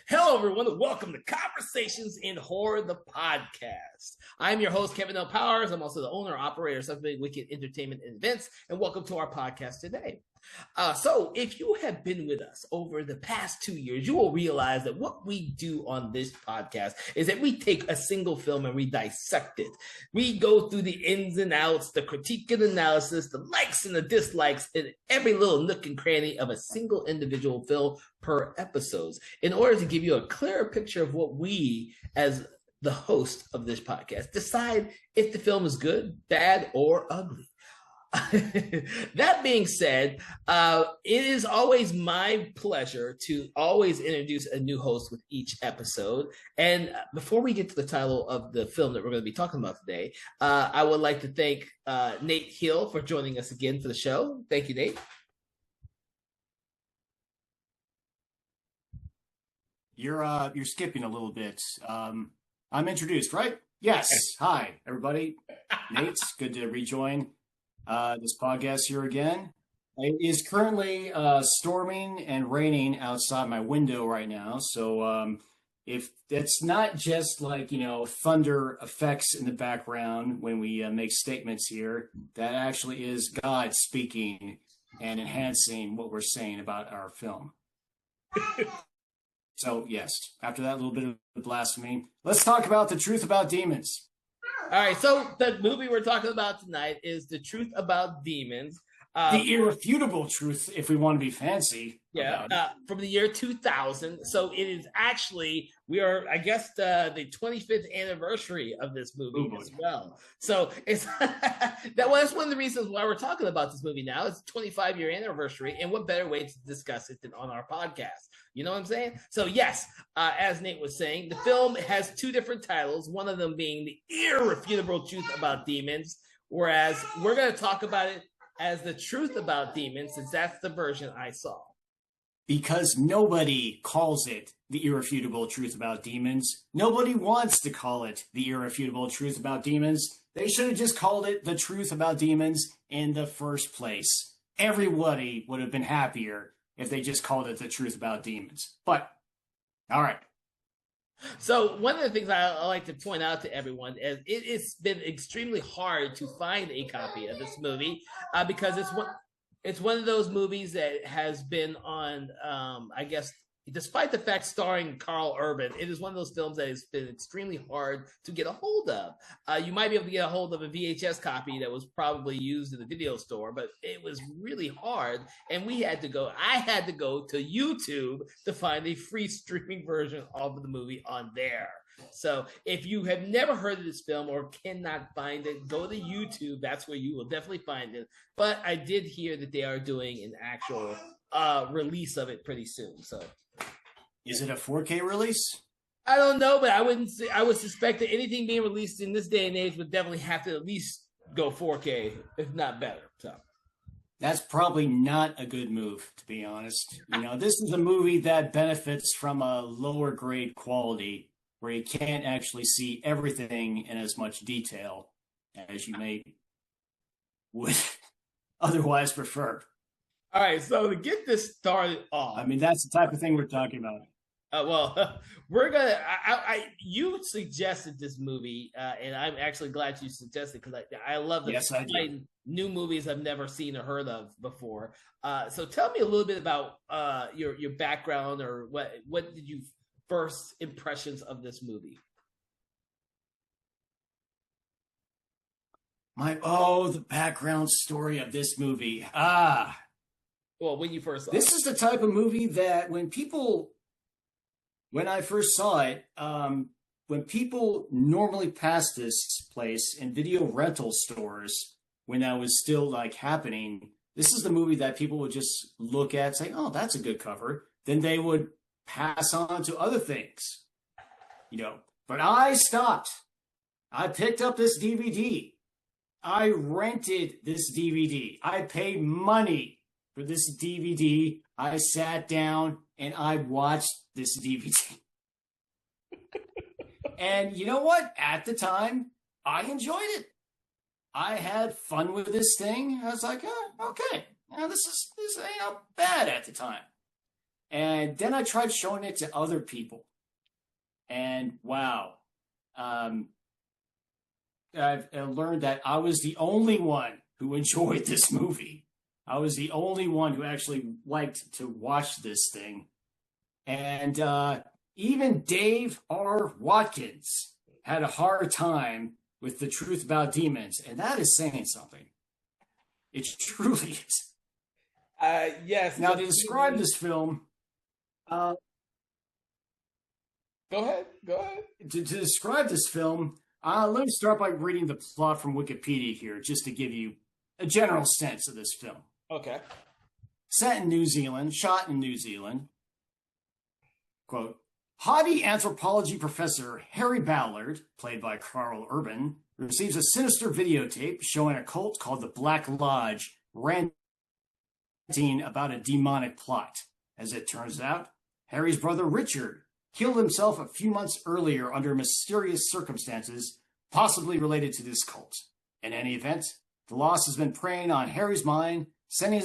Hello, everyone, and welcome to Conversations in Horror, the podcast. I'm your host, Kevin L. Powers. I'm also the owner operator of Something Wicked Entertainment and Events, and welcome to our podcast today. So, if you have been with us over the past 2 years, you will realize that what we do on this podcast is that we take a single film and we dissect it. We go through the ins and outs, the critique and analysis, the likes and the dislikes, and every little nook and cranny of a single individual film per episodes in order to give you a clearer picture of what we, as the host of this podcast, decide if the film is good, bad, or ugly. That being said, it is always my pleasure to always introduce a new host with each episode. And before we get to the title of the film that we're going to be talking about today, I would like to thank Nate Hill for joining us again for the show. Thank you, Nate. You're skipping a little bit. I'm introduced, right? Yes. Hi, everybody. Nate, good to rejoin this podcast here again. It is currently storming and raining outside my window right now. So if it's not just like, thunder effects in the background when we make statements here, that actually is God speaking and enhancing what we're saying about our film. So, yes, after that little bit of blasphemy, let's talk about The Truth About Demons. All right, so the movie we're talking about tonight is The Truth About Demons. The irrefutable truth, if we want to be fancy. Yeah, from the year 2000. So it is actually, we are, I guess, the 25th anniversary of this movie as well. So it's that's one of the reasons why we're talking about this movie now. It's 25-year anniversary, and what better way to discuss it than on our podcast? You know what I'm saying? So yes, as Nate was saying, the film has two different titles, one of them being The Irrefutable Truth About Demons, whereas we're going to talk about it as The Truth About Demons, since that's the version I saw. Because nobody calls it The Irrefutable Truth About Demons. Nobody wants to call it The Irrefutable Truth About Demons. They should have just called it The Truth About Demons in the first place. Everybody would have been happier if they just called it The Truth About Demons. But, all right. So one of the things I like to point out to everyone is it's been extremely hard to find a copy of this movie because it's one of those movies that has been on, I guess, despite the fact starring Carl Urban, it is one of those films that has been extremely hard to get a hold of. You might be able to get a hold of a VHS copy that was probably used in the video store, but it was really hard. And I had to go to YouTube to find a free streaming version of the movie on there. So if you have never heard of this film or cannot find it, go to YouTube. That's where you will definitely find it. But I did hear that they are doing an actual release of it pretty soon. So, is it a 4K release? I don't know, but I would suspect that anything being released in this day and age would definitely have to at least go 4K, if not better. So that's probably not a good move, to be honest. This is a movie that benefits from a lower grade quality where you can't actually see everything in as much detail as you would otherwise prefer. All right, so to get this started off, that's the type of thing we're talking about. We're gonna. You suggested this movie, and I'm actually glad you suggested because I love new movies I've never seen or heard of before. So tell me a little bit about your background, or what did you first impressions of this movie? The background story of this movie. Well, when you first saw this is the type of movie that when I first saw it, when people normally pass this place in video rental stores, when that was still happening, this is the movie that people would just look at, say, "Oh, that's a good cover." Then they would pass on to other things, But I stopped. I picked up this DVD. I rented this DVD. I paid money for this DVD. I sat down and I watched this DVD. And you know what? At the time, I enjoyed it. I had fun with this thing. I was like, okay, this ain't bad at the time. And then I tried showing it to other people. And wow, um, I've learned that I was the only one who enjoyed this movie. I was the only one who actually liked to watch this thing. And even Dave R. Watkins had a hard time with The Truth About Demons. And that is saying something. It truly is. Yes. Now, to describe this film, go ahead. To describe this film, let me start by reading the plot from Wikipedia here, just to give you a general sense of this film. Okay. Set in New Zealand, shot in New Zealand. Quote, haughty anthropology professor Harry Ballard, played by Carl Urban, receives a sinister videotape showing a cult called the Black Lodge ranting about a demonic plot. As it turns out, Harry's brother Richard killed himself a few months earlier under mysterious circumstances, possibly related to this cult. In any event, the loss has been preying on Harry's mind, sending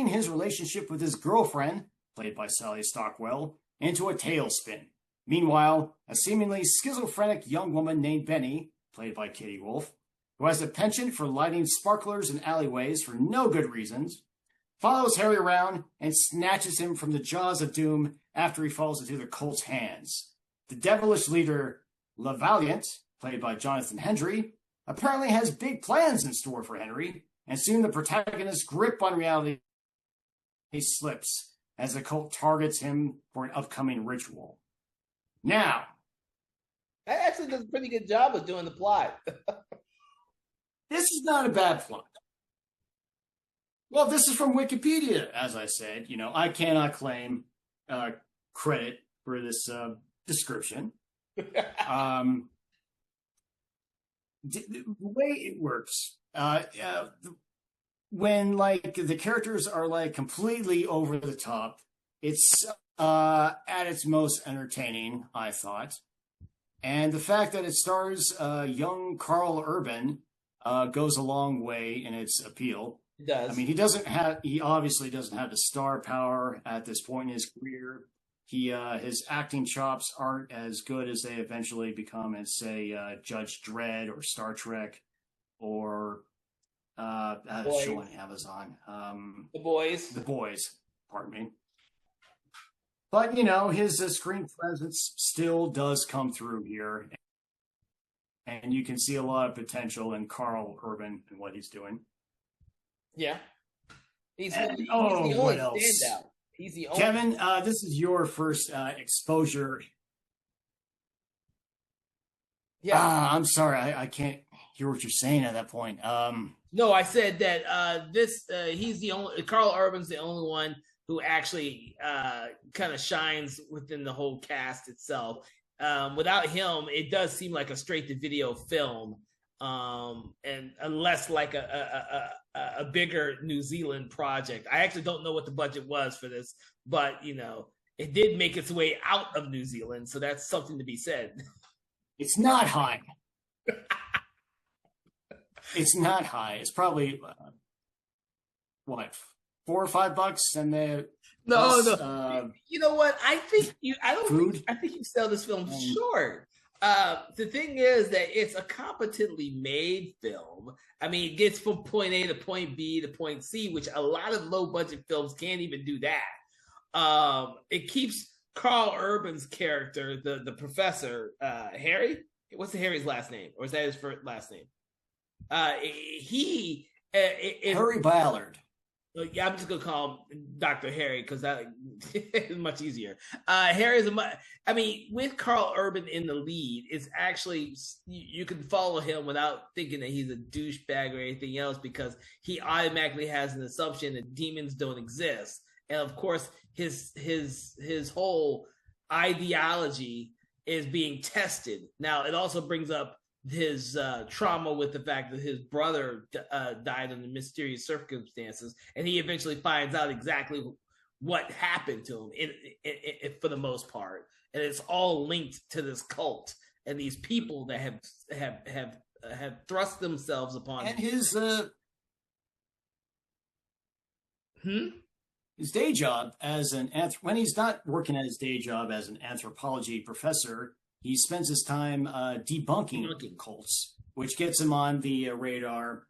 his relationship with his girlfriend, played by Sally Stockwell, into a tailspin. Meanwhile, a seemingly schizophrenic young woman named Benny, played by Katie Wolf, who has a penchant for lighting sparklers in alleyways for no good reasons, follows Harry around and snatches him from the jaws of doom after he falls into the cult's hands. The devilish leader, LaValiant, played by Jonathan Hendry, apparently has big plans in store for Henry, and soon the protagonist's grip on reality slips as the cult targets him for an upcoming ritual. Now, that actually does a pretty good job of doing the plot. This is not a bad plot. Well, this is from Wikipedia, as I said. You know, I cannot claim credit for this description. The way it works, when like the characters are like completely over the top, it's at its most entertaining, I thought. And the fact that it stars young Carl Urban goes a long way in its appeal. It does. I mean, he obviously doesn't have the star power at this point in his career. His acting chops aren't as good as they eventually become as, say, Judge Dredd or Star Trek or show on Amazon. The Boys. The Boys, pardon me. But, you know, his screen presence still does come through here. And you can see a lot of potential in Carl Urban and what he's doing. Yeah. He's and, the only else? standout. He's the only. Kevin, this is your first exposure. Yeah. I'm sorry. I can't hear what you're saying at that point. No, I said that he's the only, Carl Urban's the only one who actually kind of shines within the whole cast itself. Without him, it does seem like a straight-to-video film, and unless like a bigger New Zealand project. I actually don't know what the budget was for this, but you know, it did make its way out of New Zealand, so that's something to be said. It's not high. It's not high. It's probably what, $4 or $5, and the no. You know what? I think you sell this film short. The thing is that it's a competently made film. I mean, it gets from point A to point B to point C, which a lot of low budget films can't even do that. It keeps Carl Urban's character, the professor, Harry. What's Harry's last name, or is that his first last name? Harry Ballard. Yeah, I'm just gonna call him Dr. Harry because that is much easier. Harry's with Carl Urban in the lead, it's actually you can follow him without thinking that he's a douchebag or anything else because he automatically has an assumption that demons don't exist, and of course his whole ideology is being tested. Now it also brings up his trauma with the fact that his brother died under mysterious circumstances, and he eventually finds out exactly what happened to him for the most part, and it's all linked to this cult and these people that have thrust themselves upon and him. his day job as when he's not working at his day job as an anthropology professor, he spends his time debunking cults, which gets him on the radar.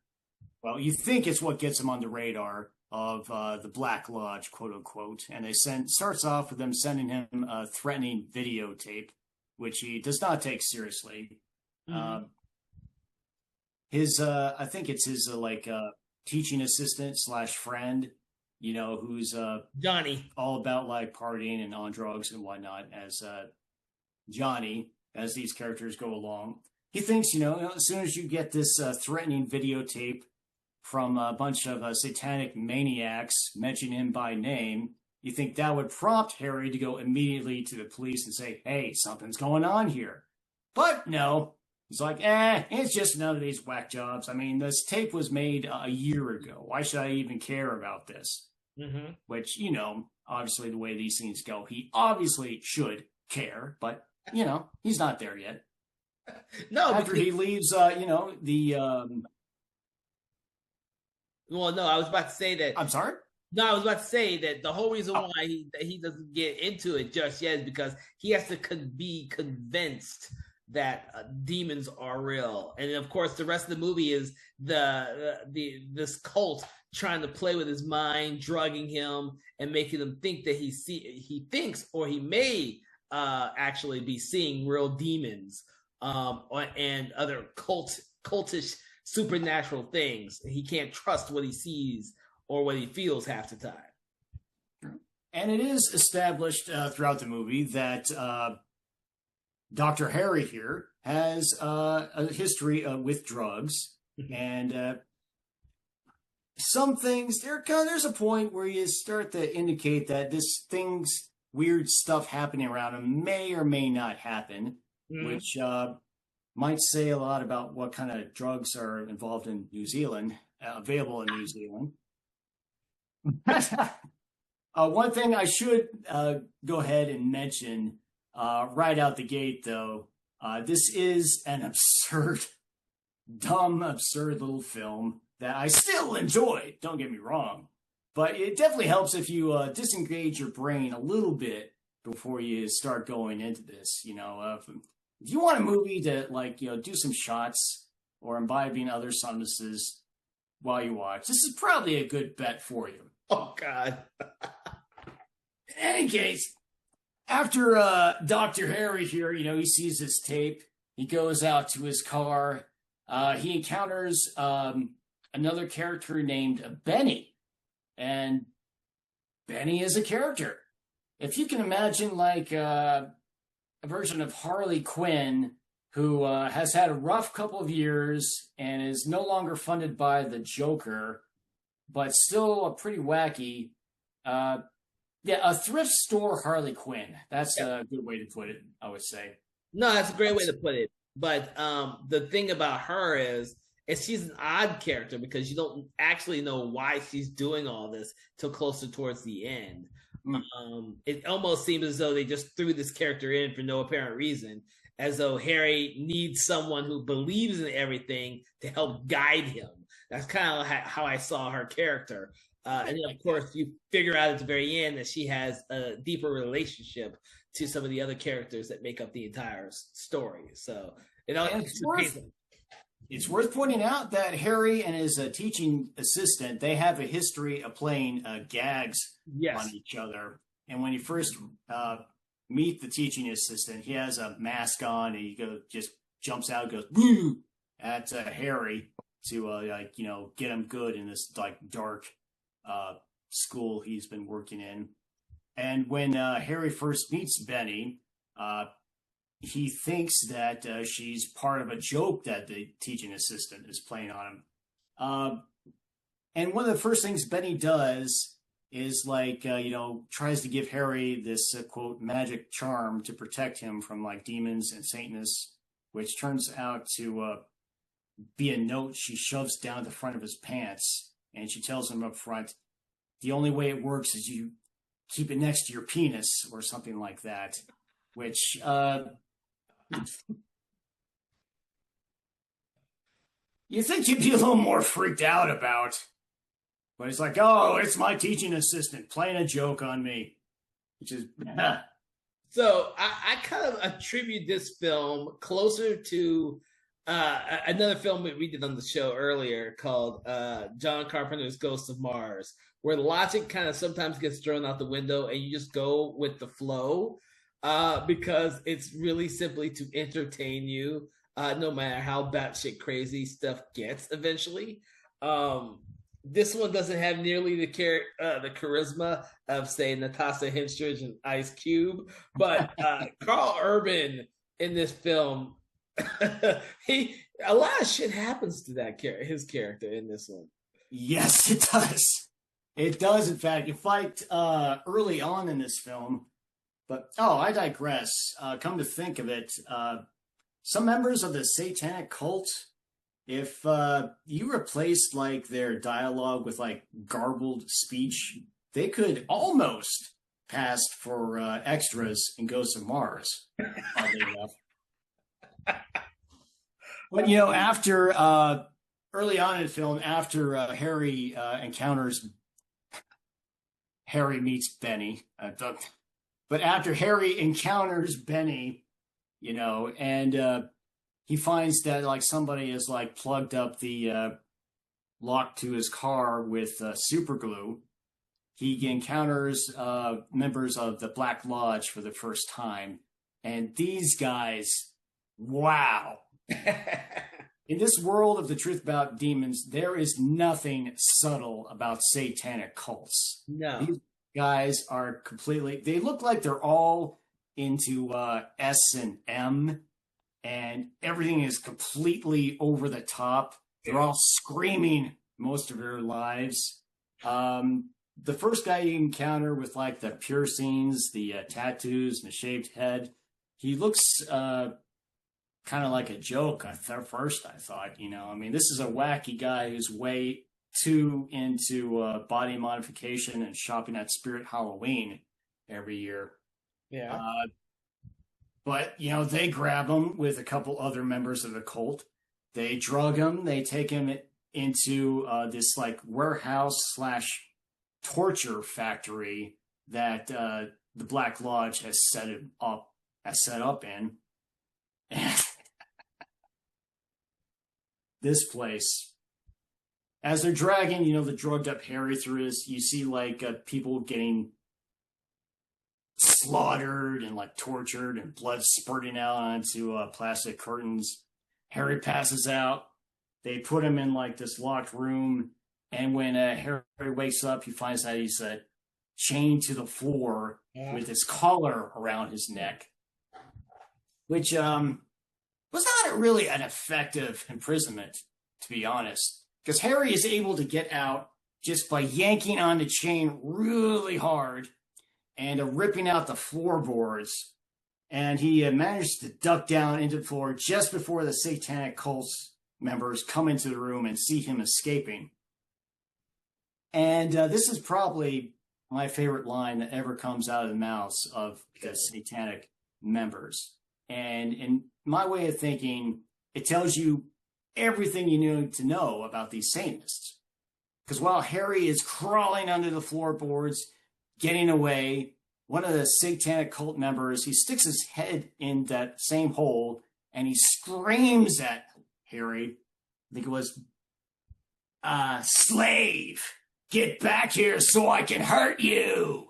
Well, you think it's what gets him on the radar of the Black Lodge, quote unquote. And starts off with them sending him a threatening videotape, which he does not take seriously. Mm-hmm. I think it's his teaching assistant / friend, who's Johnny, all about like partying and on drugs and whatnot, as Johnny, as these characters go along. He thinks, as soon as you get this threatening videotape from a bunch of satanic maniacs mentioning him by name, you think that would prompt Harry to go immediately to the police and say, hey, something's going on here. But no, he's like, it's just none of these whack jobs. I mean, this tape was made a year ago. Why should I even care about this? Mm-hmm. Which, obviously the way these things go, he obviously should care, but, he's not there yet. No, after he leaves, Well, no, I was about to say that. I'm sorry? No, I was about to say that the whole reason why he doesn't get into it just yet is because he has to be convinced that demons are real. And of course, the rest of the movie is this cult trying to play with his mind, drugging him, and making him think that he thinks or he may actually be seeing real demons and other cultish supernatural things. He can't trust what he sees or what he feels half the time. And it is established throughout the movie that Dr. Harry here has a history with drugs. And some things, there's a point where you start to indicate that weird stuff happening around him may or may not happen, which might say a lot about what kind of drugs are involved in New Zealand, available in New Zealand. One thing I should go ahead and mention right out the gate, though, this is an absurd little film that I still enjoy. Don't get me wrong. But it definitely helps if you disengage your brain a little bit before you start going into this. If you want a movie to do some shots or imbibing other substances while you watch, this is probably a good bet for you. Oh, God. In any case, after Dr. Harry here, he sees this tape. He goes out to his car. He encounters another character named Benny. And Benny is a character. If you can imagine a version of Harley Quinn who has had a rough couple of years and is no longer funded by the Joker, but still pretty wacky. A thrift store Harley Quinn. That's a good way to put it, I would say. No, that's a great way to put it. But the thing about her is she's an odd character because you don't actually know why she's doing all this till closer towards the end. It almost seems as though they just threw this character in for no apparent reason, as though Harry needs someone who believes in everything to help guide him. That's kind of how I saw her character. And then, of course, you figure out at the very end that she has a deeper relationship to some of the other characters that make up the entire story. So it's worth pointing out that Harry and his teaching assistant, they have a history of playing gags on each other. And when you first meet the teaching assistant, he has a mask on and he just jumps out and goes, woo, at Harry to, get him good in this dark school he's been working in. And when Harry first meets Benny, he thinks that she's part of a joke that the teaching assistant is playing on him. And one of the first things Benny does is tries to give Harry this quote magic charm to protect him from demons and Satanists, which turns out to be a note she shoves down the front of his pants. And she tells him up front, the only way it works is you keep it next to your penis or something like that, which you think you'd be a little more freaked out about. But he's like, oh, it's my teaching assistant playing a joke on me, which is. So I kind of attribute this film closer to another film that we did on the show earlier called John Carpenter's Ghost of Mars, where logic kind of sometimes gets thrown out the window and you just go with the flow because it's really simply to entertain you, no matter how batshit crazy stuff gets eventually. This one doesn't have nearly the charisma of, say, Natasha Henstridge and Ice Cube, but Carl Urban in this film, a lot of shit happens to his character in this one. Yes, it does. It does, in fact. In fact, early on in this film, but I digress. Come to think of it, some members of the satanic cult, if you replaced like their dialogue with like garbled speech, they could almost pass for extras in Ghosts of Mars. Oddly enough. But after early on in the film, after Harry meets Benny, but after Harry encounters Benny, and he finds that like somebody has like plugged up the lock to his car with super glue. He encounters members of the Black Lodge for the first time. And these guys, wow. In this world of the truth about demons, there is nothing subtle about satanic cults. No. These guys are they look like they're all into S&M. And everything is completely over the top. They're all screaming most of their lives. The first guy you encounter with like the piercings, the tattoos, and the shaved head, he looks kind of like a joke at first, I thought. This is a wacky guy who's way too into body modification and shopping at Spirit Halloween every year. Yeah. But, they grab him with a couple other members of the cult. They drug him. They take him into this like warehouse / torture factory that the Black Lodge has set up in. And this place, as they're dragging, the drugged up Harry through you see like people getting slaughtered and like tortured and blood spurting out onto plastic curtains. Harry passes out. They put him in like this locked room, and when Harry wakes up, he finds out he's chained to the floor with his collar around his neck, which was not really an effective imprisonment, to be honest, because Harry is able to get out just by yanking on the chain really hard and ripping out the floorboards. And he managed to duck down into the floor just before the satanic cult members come into the room and see him escaping. And this is probably my favorite line that ever comes out of the mouths of the satanic members. And in my way of thinking, it tells you everything you need to know about these Satanists. Because while Harry is crawling under the floorboards, getting away, one of the satanic cult members, he sticks his head in that same hole and he screams at Harry. I think it was, slave, get back here so I can hurt you.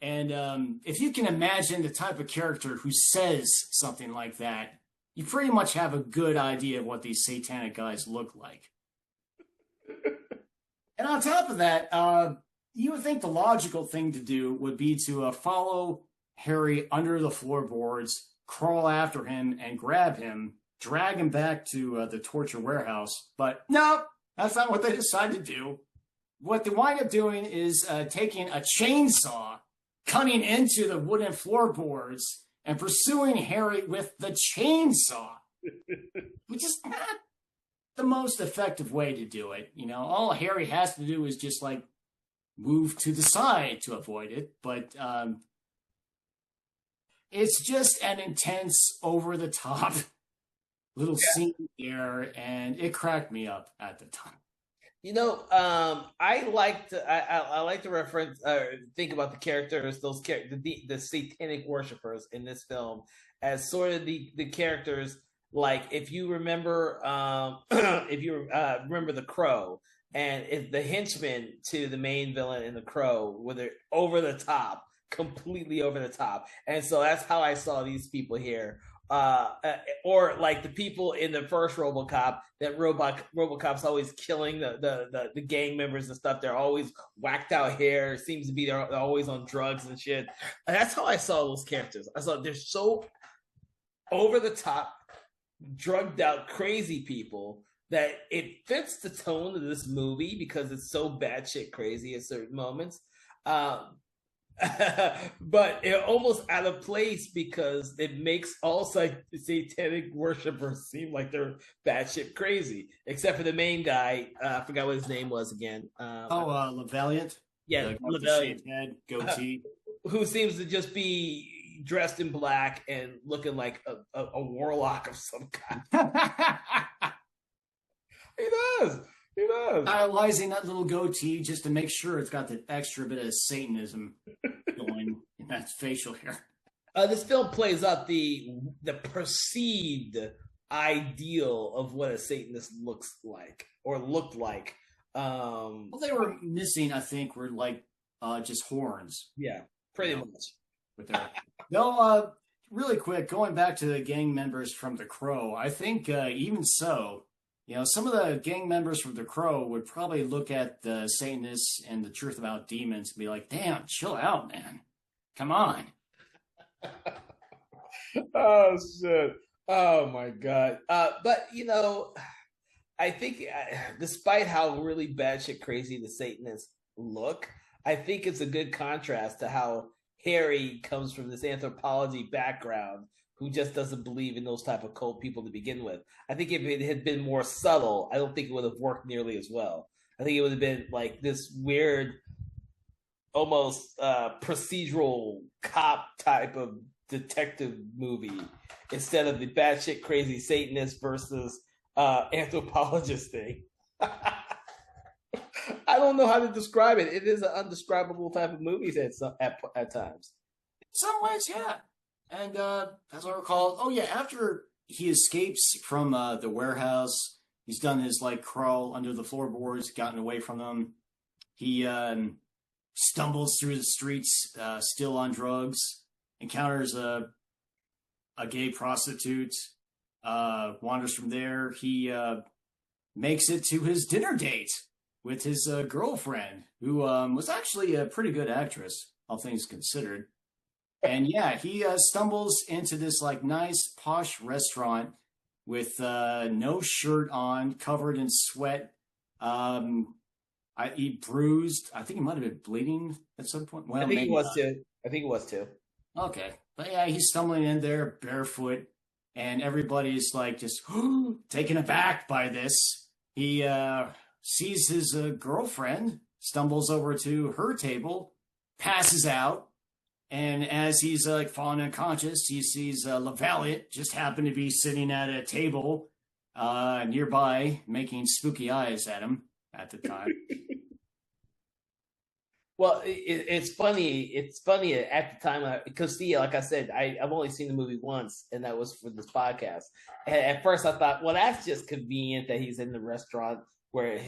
And if you can imagine the type of character who says something like that, you pretty much have a good idea of what these satanic guys look like. And on top of that, you would think the logical thing to do would be to follow Harry under the floorboards, crawl after him and grab him, drag him back to the torture warehouse. But no, that's not what they decide to do. What they wind up doing is taking a chainsaw, cutting into the wooden floorboards, and pursuing Harry with the chainsaw, which is not the most effective way to do it. All Harry has to do is just like move to the side to avoid it. But it's just an intense, over-the-top little scene there, and it cracked me up at the time. I like to I like to reference think about the characters, the satanic worshippers in this film as sort of the characters. Like if you remember, if you remember the Crow, and if the henchmen to the main villain in the Crow, where they're over the top, completely over the top, and so that's how I saw these people here. Or like the people in the first RoboCop, that RoboCop's always killing the gang members and stuff. They're always whacked out hair. It seems to be they're always on drugs and shit. And that's how I saw those characters. I saw they're so over the top, drugged out, crazy people that it fits the tone of this movie because it's so batshit crazy at certain moments. Um, but it almost out of place because it makes all satanic worshippers seem like they're batshit crazy, except for the main guy. I forgot what his name was again. LaValliant. Yeah, LaValliant, head, goatee, who seems to just be dressed in black and looking like a warlock of some kind. He does. He does. Stylizing that little goatee just to make sure it's got the extra bit of Satanism going in that facial hair. This film plays out the perceived ideal of what a Satanist looks like or looked like. What they were missing, I think, were like just horns. Yeah, pretty much. With their... No, really quick, going back to the gang members from The Crow, I think even so, some of the gang members from The Crow would probably look at the Satanists and the Truth About Demons and be like, damn, chill out, man. Come on. Oh, shit. Oh, my God. But, I think despite how really batshit crazy the Satanists look, I think it's a good contrast to how Harry comes from this anthropology background who just doesn't believe in those type of cold people to begin with. I think if it had been more subtle, I don't think it would have worked nearly as well. I think it would have been like this weird, almost procedural cop type of detective movie instead of the batshit crazy Satanist versus anthropologist thing. I don't know how to describe it. It is an undescribable type of movie at times. In some ways, yeah. And as I recall, after he escapes from the warehouse, he's done his crawl under the floorboards, gotten away from them. He stumbles through the streets, still on drugs, encounters a gay prostitute, wanders from there. He makes it to his dinner date with his girlfriend, who was actually a pretty good actress, all things considered. And yeah, he stumbles into this nice posh restaurant with no shirt on, covered in sweat. He bruised. I think he might have been bleeding at some point. Well, I think he was too. I think he was too. Okay, but yeah, he's stumbling in there barefoot, and everybody's just taken aback by this. He sees his girlfriend, stumbles over to her table, passes out. And as he's falling unconscious, he sees LaValliant just happen to be sitting at a table nearby, making spooky eyes at him at the time. Well, it's funny. It's funny at the time because, like I said, I've only seen the movie once, and that was for this podcast. And at first, I thought, well, that's just convenient that he's in the restaurant where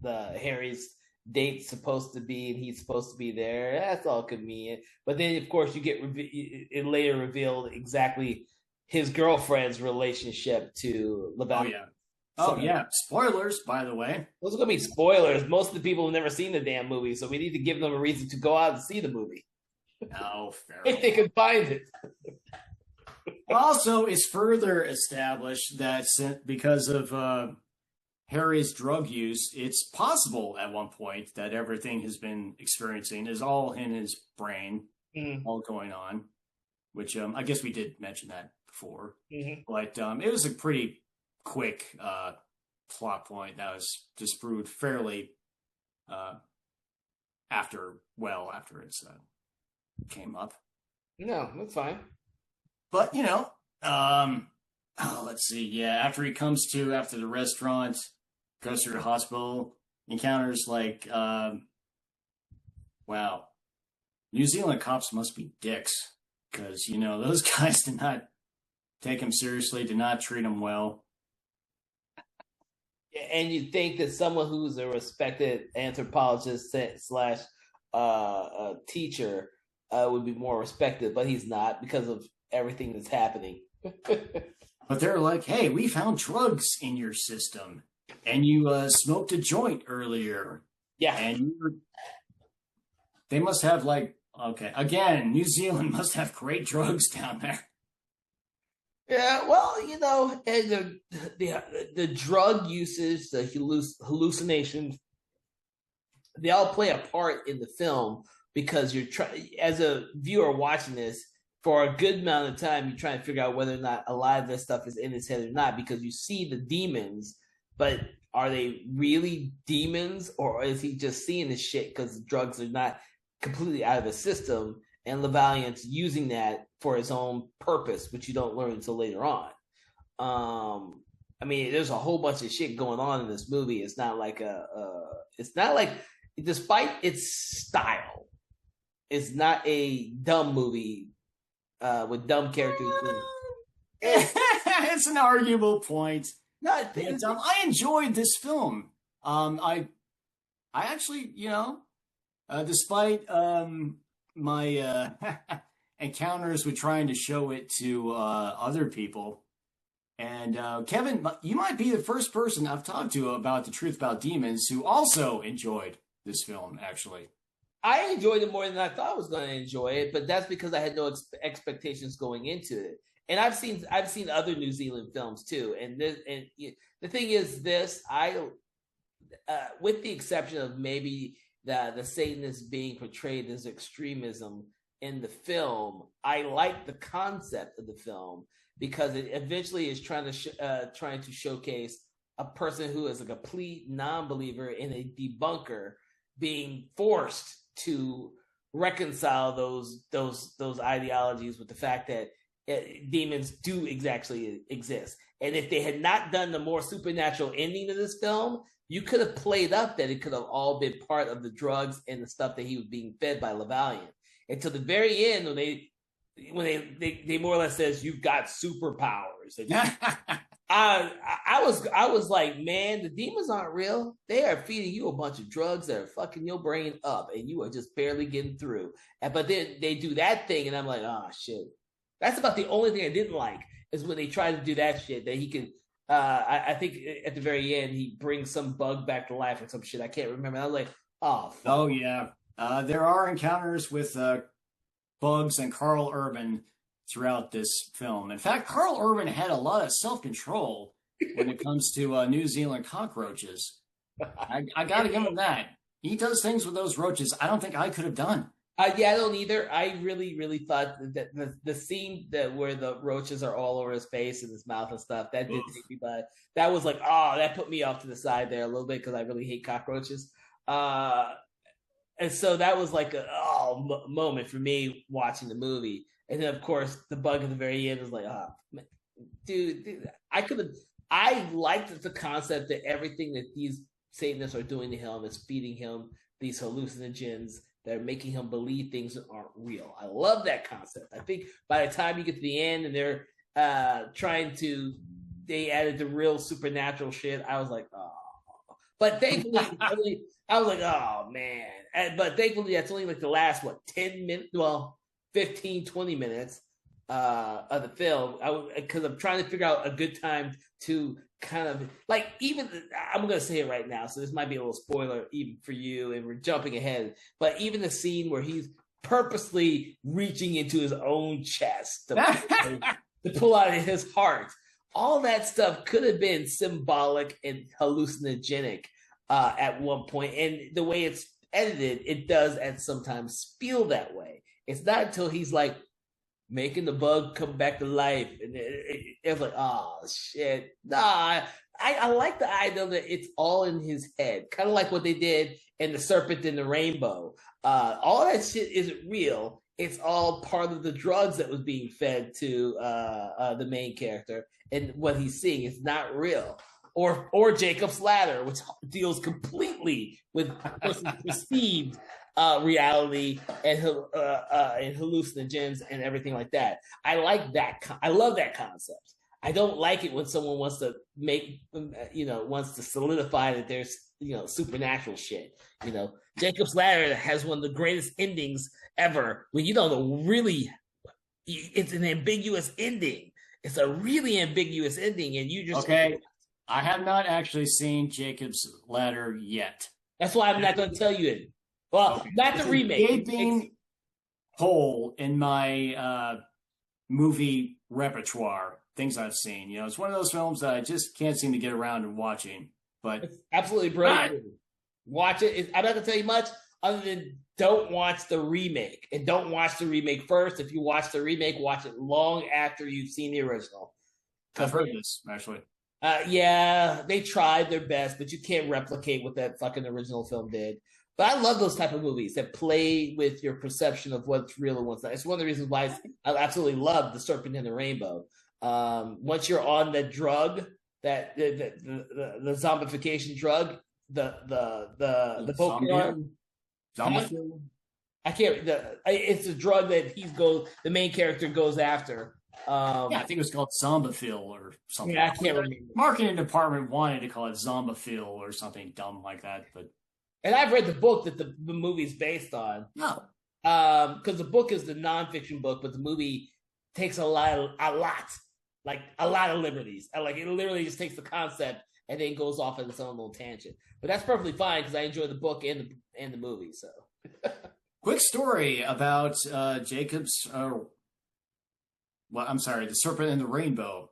the Harry's date's supposed to be, and he's supposed to be there. That's all convenient. But then, of course, you get it later revealed exactly his girlfriend's relationship to LaValliant. Oh yeah. Spoilers, by the way. Those are gonna be spoilers. Most of the people have never seen the damn movie, so we need to give them a reason to go out and see the movie. No, fair if they can find it. Also, it's further established that because of Harry's drug use, it's possible at one point that everything has been experiencing is all in his brain, all going on, which I guess we did mention that before. But it was a pretty quick plot point that was disproved fairly after it came up. No, that's fine. But Oh, let's see. Yeah, after the restaurant, goes to the hospital, encounters like, wow, New Zealand cops must be dicks because those guys did not take him seriously, did not treat him well. And you think that someone who's a respected anthropologist slash teacher would be more respected, but he's not because of everything that's happening. But they're like, hey, we found drugs in your system, and you smoked a joint earlier. Yeah. And they must have okay, again, New Zealand must have great drugs down there. Yeah, well, and the drug usage, the hallucinations, they all play a part in the film because you're as a viewer watching this for a good amount of time, you're trying to figure out whether or not a lot of this stuff is in his head or not because you see the demons, but are they really demons or is he just seeing this shit because the drugs are not completely out of the system? And LaValliant's using that for his own purpose, which you don't learn until later on. I mean, there's a whole bunch of shit going on in this movie. It's not like despite its style, it's not a dumb movie with dumb characters. It's an arguable point. But, I enjoyed this film. I actually, despite my encounters with trying to show it to other people. And Kevin, you might be the first person I've talked to about The Truth About Demons who also enjoyed this film, actually. I enjoyed it more than I thought I was going to enjoy it, but that's because I had no expectations going into it. And I've seen other New Zealand films too. And the thing is this, with the exception of maybe the Satanists being portrayed as extremism in the film, I like the concept of the film because it eventually is trying to showcase a person who is a complete non-believer and a debunker being forced to reconcile those ideologies with the fact that demons do exactly exist. And if they had not done the more supernatural ending to this film, you could have played up that it could have all been part of the drugs and the stuff that he was being fed by LaValliant. Until the very end, when they more or less says you've got superpowers. I was like, man, the demons aren't real. They are feeding you a bunch of drugs that are fucking your brain up, and you are just barely getting through. But then they do that thing, and I'm like, oh shit. That's about the only thing I didn't like is when they try to do that shit that he can. I think at the very end he brings some bug back to life or some shit. I can't remember. I was like, oh, fuck. Oh yeah. There are encounters with bugs and Carl Urban throughout this film. In fact, Carl Urban had a lot of self-control when it comes to New Zealand cockroaches. I got to give him that. He does things with those roaches I don't think I could have done. Yeah, I don't either. I really, really thought that the scene where the roaches are all over his face and his mouth and stuff, that did take me by. That was like, oh, that put me off to the side there a little bit because I really hate cockroaches. And so that was like a moment for me watching the movie. And then, of course, the bug at the very end was like, dude, I liked the concept that everything that these Satanists are doing to him is feeding him these hallucinogens that are making him believe things that aren't real. I love that concept. I think by the time you get to the end and they're they added the real supernatural shit, I was like, oh. But thankfully, I was like, oh, man. But thankfully, that's only like the last, 10 minutes? Well, 15, 20 minutes of the film. Because I'm trying to figure out a good time to kind of, I'm going to say it right now, so this might be a little spoiler even for you, and we're jumping ahead. But even the scene where he's purposely reaching into his own chest to pull out his heart, all that stuff could have been symbolic and hallucinogenic at one point. And the way it's edited, it does and sometimes feel that way. It's not until he's like making the bug come back to life. And it's like, oh, shit. Nah, I like the idea that it's all in his head. Kind of like what they did and the serpent in the rainbow. All that shit isn't real. It's all part of the drugs that was being fed to the main character, and what he's seeing is not real. Or Jacob's Ladder, which deals completely with perceived reality and hallucinogens and everything like that. I like that. I love that concept. I don't like it when someone wants to wants to solidify that there's supernatural shit. Jacob's Ladder has one of the greatest endings ever. When you don't know really, it's an ambiguous ending. It's a really ambiguous ending, and you just okay. I have not actually seen Jacob's Ladder yet. That's why I'm not going to tell you it. Well, okay. Not the remake. Gaping hole in my movie repertoire. Things I've seen. It's one of those films that I just can't seem to get around to watching. But it's absolutely brilliant. Watch it. I'm not going to tell you much other than don't watch the remake. And don't watch the remake first. If you watch the remake, watch it long after you've seen the original. I've heard this, actually. Yeah, they tried their best, but you can't replicate what that fucking original film did. But I love those type of movies that play with your perception of what's real and what's not. It's one of the reasons why I absolutely love The Serpent and the Rainbow. Once you're on the drug, that the zombification drug, the Pokemon, I can't. It's a drug that the main character goes after. I think it was called Zombafil or something. Yeah, I can't remember. Marketing department wanted to call it Zombafil or something dumb like that, but. And I've read the book that the movie's based on. No, because the book is the nonfiction book, but the movie takes a lot of liberties. Like it literally just takes the concept and then goes off on its own little tangent. But that's perfectly fine because I enjoy the book and the movie. So, quick story about Jacob's. The Serpent and the Rainbow.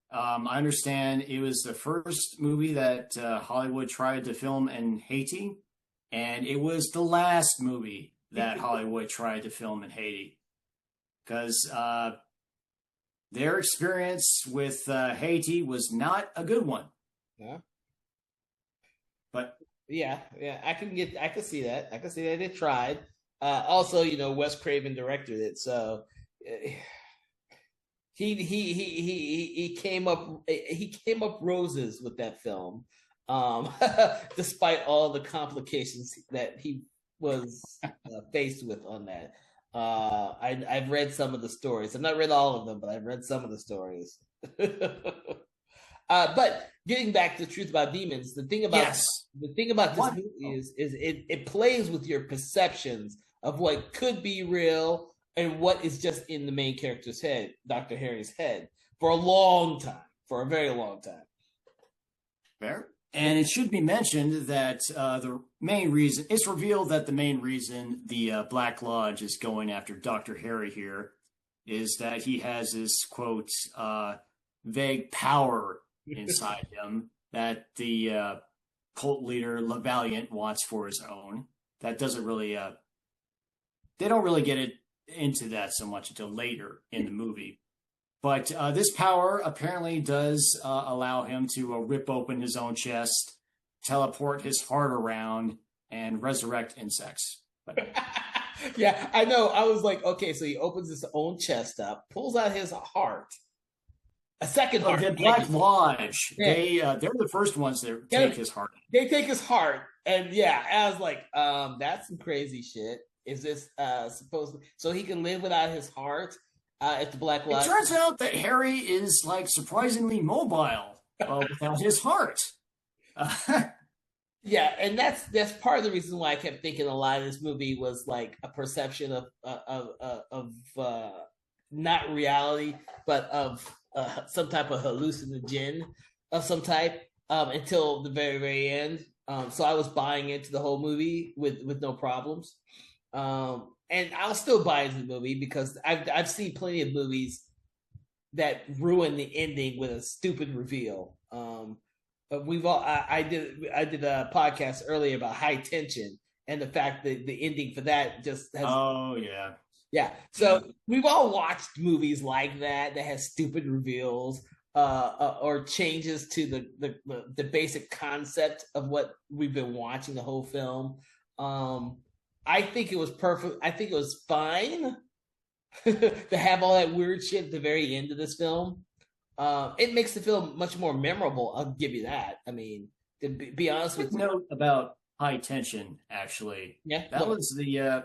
I understand it was the first movie that Hollywood tried to film in Haiti, and it was the last movie that Hollywood tried to film in Haiti, because their experience with Haiti was not a good one. Yeah. But yeah, I can see that. I can see that they tried. Also, Wes Craven directed it, so. He came up roses with that film, despite all the complications that he was faced with on that. I've read some of the stories. I've not read all of them, but I've read some of the stories. But getting back to the Truth About Demons, the thing about this movie is it plays with your perceptions of what could be real and what is just in the main character's head, Dr. Harry's head, for a very long time. Fair. And it should be mentioned that it's revealed that the main reason the Black Lodge is going after Dr. Harry here is that he has this, quote, vague power inside him that the cult leader LaValliant wants for his own. That doesn't really, they don't really get it into that so much until later in the movie. But this power apparently does allow him to rip open his own chest, teleport his heart around, and resurrect insects. Yeah, I know. I was like, okay, so he opens his own chest up, pulls out his heart, a second heart. The Black Lodge, they're the first ones that take his heart. They take his heart, and I was like, that's some crazy shit. Is this supposed so he can live without his heart at the Black Lodge? It turns out that Harry is surprisingly mobile without his heart. Yeah, and that's part of the reason why I kept thinking a lot of this movie was like a perception of not reality, but of some type of hallucinogen of some type until the very, very end. So I was buying into the whole movie with no problems. And I'll still buy into the movie because I've seen plenty of movies that ruin the ending with a stupid reveal. But I did a podcast earlier about High Tension and the fact that the ending for that just has. Oh yeah. Yeah. So we've all watched movies like that has stupid reveals. or changes to the basic concept of what we've been watching the whole film. I think it was perfect. I think it was fine to have all that weird shit at the very end of this film. It makes the film much more memorable. I'll give you that. I mean, to be honest with you, note about High Tension. Actually, yeah, that was the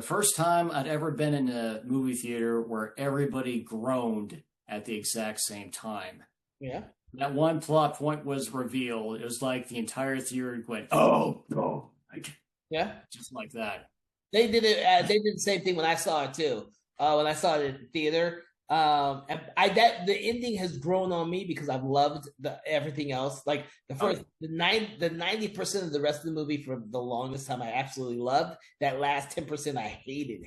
first time I'd ever been in a movie theater where everybody groaned at the exact same time. Yeah. That one plot point was revealed. It was like the entire theater went, "Oh no!" Yeah, just like that. They did it. They did the same thing when I saw it too. When I saw it in the theater, and the ending has grown on me because I've loved everything else. Like the 90% of the rest of the movie for the longest time, I absolutely loved. That last 10%, I hated.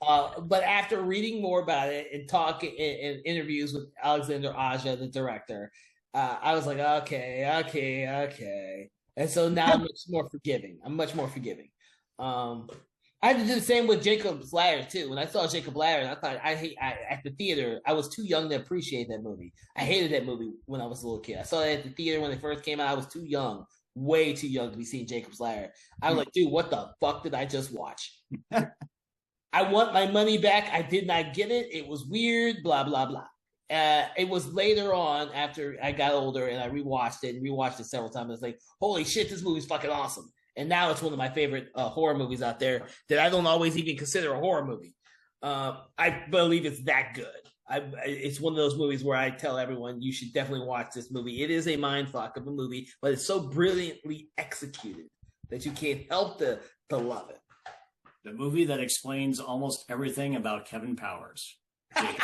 But after reading more about it and talking in interviews with Alexander Aja, the director, I was like, okay. And so now I'm much more forgiving. I had to do the same with Jacob's Ladder too. When I saw Jacob Ladder, I thought at the theater, I was too young to appreciate that movie. I hated that movie when I was a little kid. I saw it at the theater when it first came out. I was too young, way too young to be seeing Jacob's Ladder. I was like, dude, what the fuck did I just watch? I want my money back. I did not get it. It was weird, blah, blah, blah. It was later on after I got older and I rewatched it several times. I was like, holy shit, this movie's fucking awesome. And now it's one of my favorite horror movies out there that I don't always even consider a horror movie. I believe it's that good. It's one of those movies where I tell everyone you should definitely watch this movie. It is a mindfuck of a movie, but it's so brilliantly executed that you can't help to love it. The movie that explains almost everything about Kevin Powers. I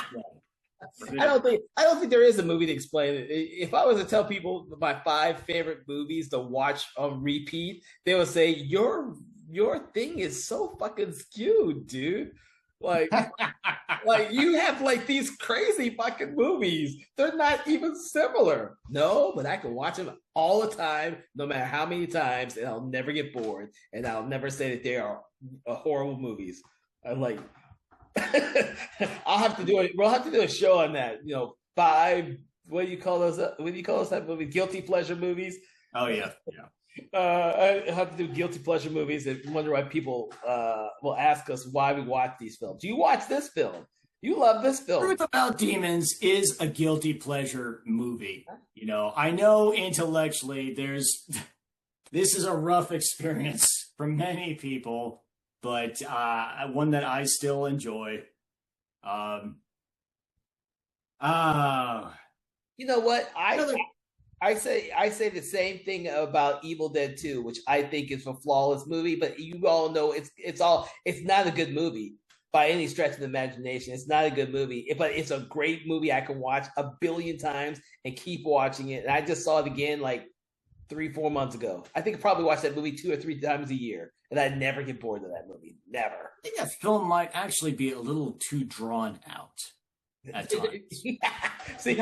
don't think there is a movie to explain it. If I was to tell people my 5 favorite movies to watch on repeat, they would say your thing is so fucking skewed, dude. Like you have like these crazy fucking movies. They're not even similar. No, but I can watch them all the time, no matter how many times, and I'll never get bored. And I'll never say that they are horrible movies. I'm like, I'll have to do it. We'll have to do a show on that. 5. What do you call those? What do you call those type of movies? Guilty pleasure movies. Oh yeah. I have to do guilty pleasure movies and wonder why people will ask us why we watch these films. Do you watch this film? You love this film. Truth About Demons is a guilty pleasure movie. I know intellectually this is a rough experience for many people, but one that I still enjoy. You know what? I say the same thing about Evil Dead 2, which I think is a flawless movie, but you all know it's not a good movie by any stretch of the imagination. It's not a good movie, but it's a great movie I can watch a billion times and keep watching it. And I just saw it again like 3-4 months ago. I think I probably watch that movie 2 or 3 times a year, and I never get bored of that movie. Never. I think that film might actually be a little too drawn out at times. See,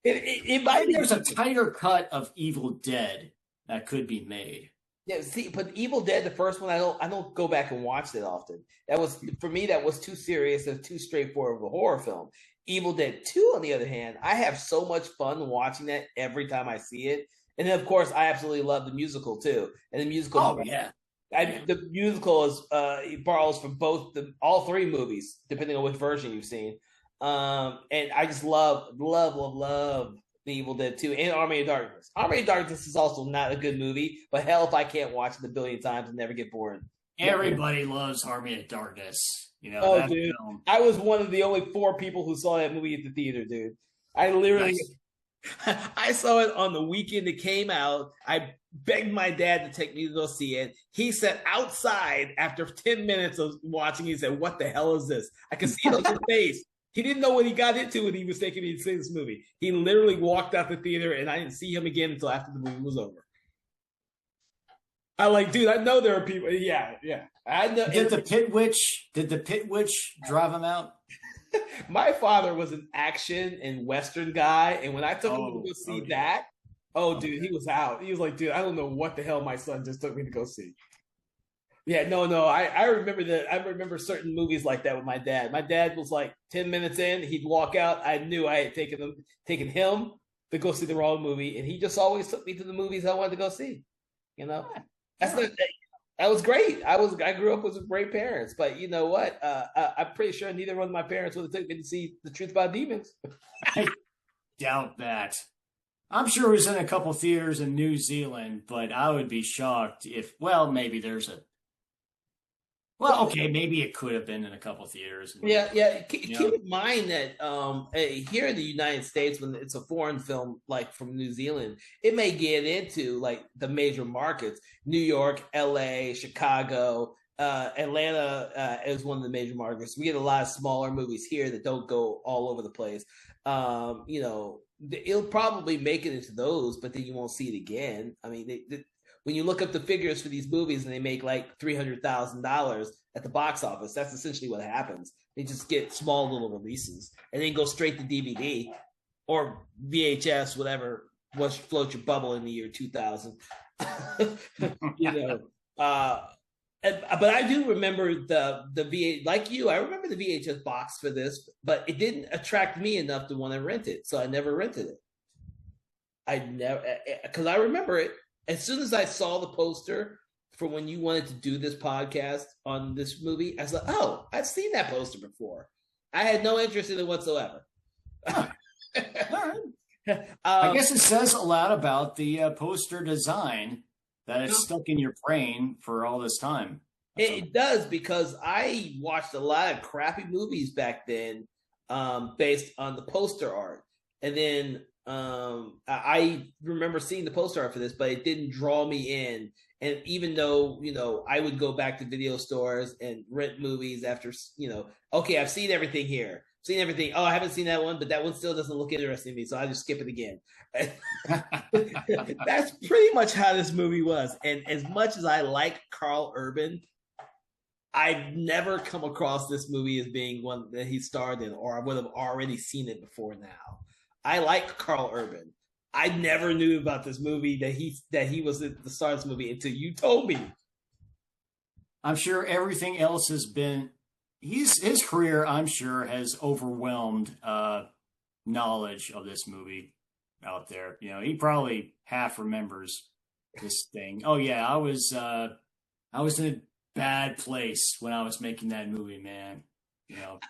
it might be. There's a tighter cut of Evil Dead that could be made. Yeah, see, but Evil Dead, the first one, I don't go back and watch it often. That was, for me, that was too serious and too straightforward of a horror film. Evil Dead 2, on the other hand, I have so much fun watching that every time I see it. And then, of course, I absolutely love the musical too. And the musical, the musical is borrows from all 3 movies, depending on which version you've seen. And I just love the Evil Dead 2 and Army of Darkness. Army of Darkness is also not a good movie, but hell, if I can't watch it a billion times and never get bored. Everybody loves Army of Darkness. Dude, film. I was one of the only 4 people who saw that movie at the theater, dude. I literally. Nice. I saw it on the weekend it came out. I begged my dad to take me to go see it. He sat outside after 10 minutes of watching. He said, "What the hell is this?" I could see it on his face. He didn't know what he got into when he was taking me to see this movie. He literally walked out the theater, and I didn't see him again until after the movie was over. I like, dude, I know there are people. Yeah. I know. Did the Pit Witch drive him out? My father was an action and Western guy, and when I took him to go see that, dude, he was out. He was like, dude, I don't know what the hell my son just took me to go see. Yeah, no. I remember that. I remember certain movies like that with my dad. My dad was like 10 minutes in, he'd walk out. I knew I had taken him to go see the wrong movie, and he just always took me to the movies I wanted to go see. You know, that's Yeah. not, that was great. I grew up with great parents, but you know what? I'm pretty sure neither one of my parents would have taken me to see The Truth About Demons. I doubt that. I'm sure it was in a couple theaters in New Zealand, but I would be shocked if, well, maybe there's a, well, okay, maybe it could have been in a couple theaters. Yeah. You Keep know, in mind that here in the United States, when it's a foreign film like from New Zealand, it may get into like the major markets: New York, L.A., Chicago, Atlanta is one of the major markets. We get a lot of smaller movies here that don't go all over the place. It'll probably make it into those, but then you won't see it again. I mean, when you look up the figures for these movies and they make like $300,000 at the box office, that's essentially what happens. They just get small little releases and then go straight to DVD or VHS, whatever was float your bubble in the year 2000. you know, uh, but I do remember the VH, like you. I remember the VHS box for this, but it didn't attract me enough to want to rent it, so I never rented it. I never, because I remember it as soon as I saw the poster for when you wanted to do this podcast on this movie. I was like, oh, I've seen that poster before. I had no interest in it whatsoever. huh. I guess it says a lot about the poster design that it's stuck in your brain for all this time. It does, because I watched a lot of crappy movies back then, based on the poster art, and then I remember seeing the poster art for this, but it didn't draw me in. And even though I would go back to video stores and rent movies after okay, I've seen everything here, seen everything. Oh, I haven't seen that one, but that one still doesn't look interesting to me, so I just skip it again. That's pretty much how this movie was. And as much as I like Carl Urban, I've never come across this movie as being one that he starred in, or I would have already seen it before now. I like Carl Urban. I never knew about this movie that he was the star of this movie until you told me. I'm sure everything else has been his career, I'm sure, has overwhelmed knowledge of this movie out there. He probably half remembers this thing. Oh yeah, I was in a bad place when I was making that movie, man.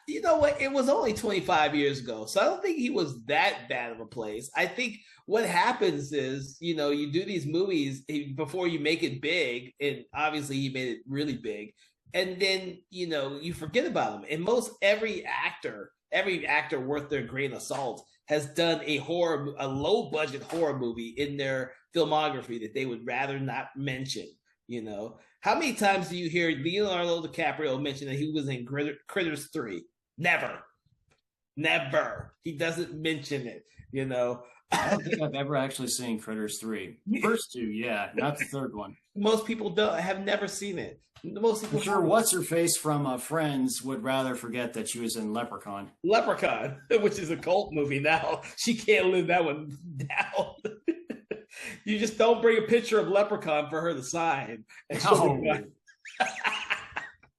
You know what? It was only 25 years ago, so I don't think he was that bad of a place. I think what happens is, you do these movies before you make it big, and obviously he made it really big, and then you forget about him. And most every actor worth their grain of salt has done a low budget horror movie in their filmography that they would rather not mention. How many times do you hear Leonardo DiCaprio mention that he was in Critters 3? Never. He doesn't mention it. I don't think I've ever actually seen Critters 3. First two, yeah, not the third one. Most people have never seen it. Most people I'm sure what's her face from Friends would rather forget that she was in Leprechaun. Leprechaun, which is a cult movie now. She can't live that one down. You just don't bring a picture of Leprechaun for her to sign. Oh.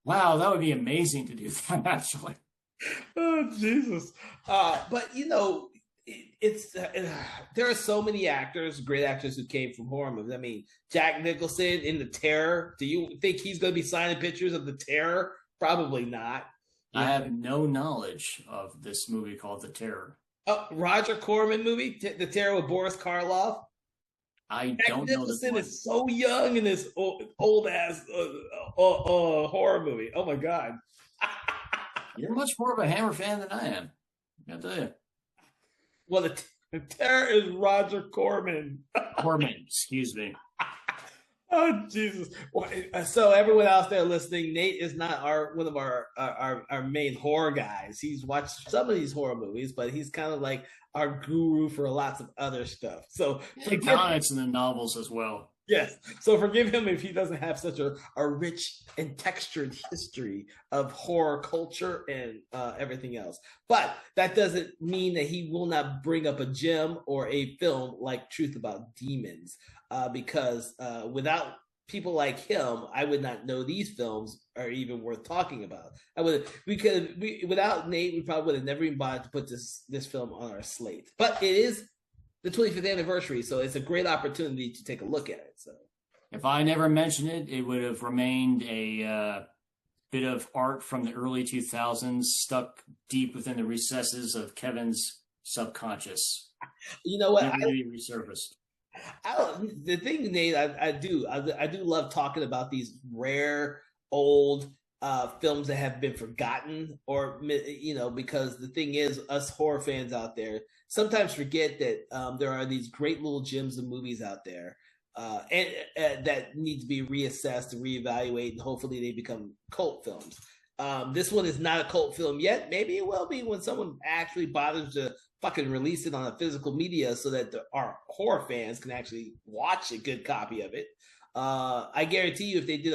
Wow, that would be amazing to do that, actually. Oh, Jesus. But, there are so many great actors who came from horror movies. I mean, Jack Nicholson in The Terror. Do you think he's going to be signing pictures of The Terror? Probably not. I have no knowledge of this movie called The Terror. Roger Corman movie, The Terror with Boris Karloff. I don't know. Nicholson is so young in this old ass horror movie. Oh my God! You're much more of a Hammer fan than I am. I'll tell you. Well, the Terror is Roger Corman. Corman, excuse me. Oh Jesus! So everyone out there listening, Nate is not one of our main horror guys. He's watched some of these horror movies, but he's kind of like our guru for lots of other stuff. So the comics and the novels as well. Yes. So forgive him if he doesn't have such a rich and textured history of horror culture and everything else. But that doesn't mean that he will not bring up a gem or a film like Truth About Demons, because without people like him, I would not know these films are even worth talking about. I would because without Nate, we probably would have never even bothered to put this film on our slate. But it is the 25th anniversary, so it's a great opportunity to take a look at it. So if I never mentioned it, it would have remained a bit of art from the early 2000s stuck deep within the recesses of Kevin's subconscious. You know what? Never really resurfaced. The thing, Nate, I do love talking about these rare old films that have been forgotten, or because the thing is, us horror fans out there sometimes forget that there are these great little gems of movies out there, and that need to be reassessed and reevaluated, and hopefully they become cult films. This one is not a cult film yet. Maybe it will be when someone actually bothers to fucking release it on a physical media so that our horror fans can watch a good copy of it. I guarantee you, if they did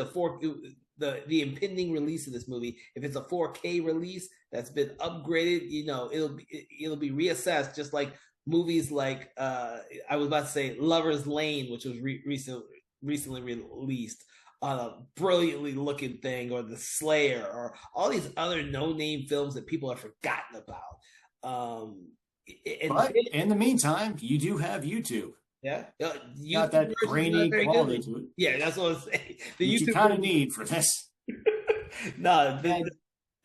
the impending release of this movie, if it's a 4K release that's been upgraded, it'll be reassessed, just like movies like I was about to say Lover's Lane, which was recently released on a brilliantly looking thing, or The Slayer, or all these other no-name films that people have forgotten about. But in the meantime, you do have YouTube. Yeah, got that grainy quality to it. Yeah, that's what I'm saying. The YouTube you kind of need for this. No,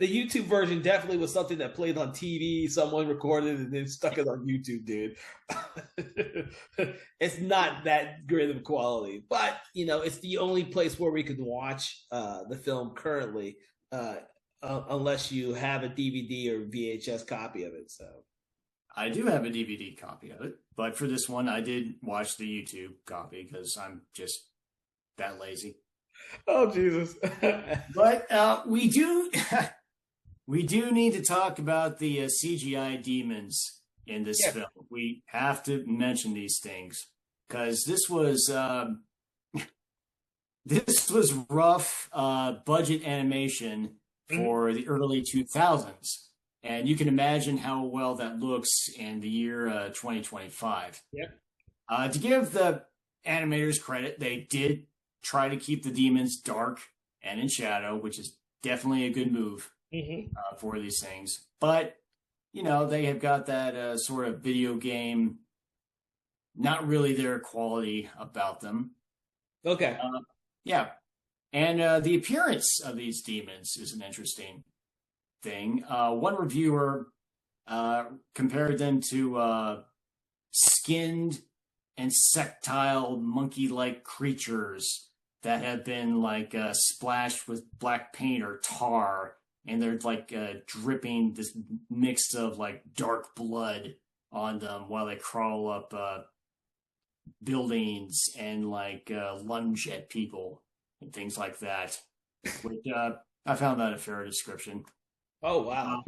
the YouTube version definitely was something that played on TV. Someone recorded and then stuck it on YouTube, dude. It's not that great of quality, but it's the only place where we can watch the film currently, unless you have a DVD or VHS copy of it. So. I do have a DVD copy of it, but for this one, I did watch the YouTube copy because I'm just that lazy. Oh, Jesus. But we do need to talk about the CGI demons in this film. We have to mention these things because this was rough budget animation for the early 2000s. And you can imagine how well that looks in the year 2025. Yep. To give the animators credit, they did try to keep the demons dark and in shadow, which is definitely a good move for these things. But, they have got that sort of video game, not really their quality about them. Okay. Yeah. And the appearance of these demons is an interesting thing. One reviewer compared them to skinned insectile monkey-like creatures that have been splashed with black paint or tar, and they're dripping this mix of dark blood on them while they crawl up buildings and lunge at people and things like that. Which I found that a fair description. Oh, wow.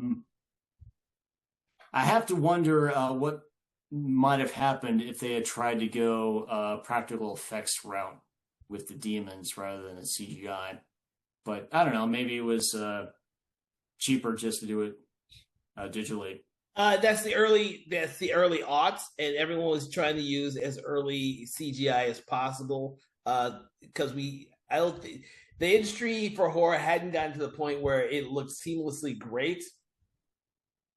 I have to wonder what might have happened if they had tried to go practical effects route with the demons rather than the CGI. But I don't know, maybe it was cheaper just to do it digitally. That's the early aughts, and everyone was trying to use as early CGI as possible because I don't think the industry for horror hadn't gotten to the point where it looked seamlessly great.